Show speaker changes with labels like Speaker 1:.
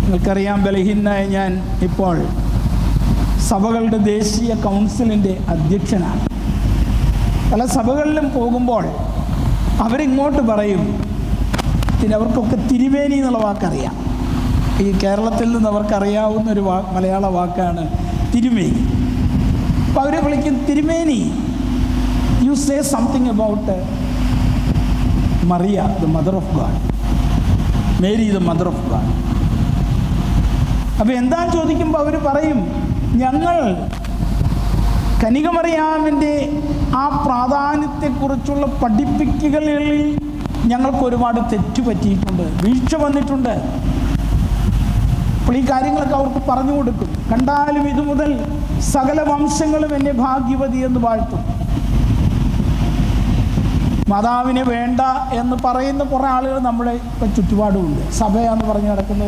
Speaker 1: നിങ്ങൾക്കറിയാം, ബലഹീനനായ ഞാൻ ഇപ്പോൾ സഭകളുടെ ദേശീയ കൗൺസിലിൻ്റെ അധ്യക്ഷനാണ്. പല സഭകളിലും പോകുമ്പോൾ അവരിങ്ങോട്ട് പറയും, പിന്നെ അവർക്കൊക്കെ തിരുമേനി എന്നുള്ള വാക്കറിയാം. ഈ കേരളത്തിൽ നിന്ന് അവർക്കറിയാവുന്നൊരു മലയാള വാക്കാണ് തിരുമേനി. അപ്പോൾ അവരെ വിളിക്കും, തിരുമേനി, you say something about Mariya the mother of God, Mary the mother of God. അപ്പോൾ എന്താന്ന് ചോദിക്കുമ്പോൾ അവർ പറയും, ഞങ്ങൾ കനികമറിയാമിൻ്റെ ആ പ്രാധാന്യത്തെക്കുറിച്ചുള്ള പഠിപ്പിക്കലുകളിൽ ഞങ്ങൾക്ക് ഒരുപാട് തെറ്റ് പറ്റിയിട്ടുണ്ട്, വീഴ്ച വന്നിട്ടുണ്ട്. അപ്പോൾ ഈ കാര്യങ്ങളൊക്കെ അവർക്ക് പറഞ്ഞു കൊടുക്കും. കണ്ടാലും ഇതു മുതൽ സകല വംശങ്ങളും എന്നെ ഭാഗ്യവതി എന്ന് വാഴ്ത്തും. മാതാവിനെ വേണ്ട എന്ന് പറയുന്ന കുറേ ആളുകൾ നമ്മുടെ ഇപ്പം ചുറ്റുപാടുമുണ്ട്. സഭയാന്ന് പറഞ്ഞ് നടക്കുന്നത്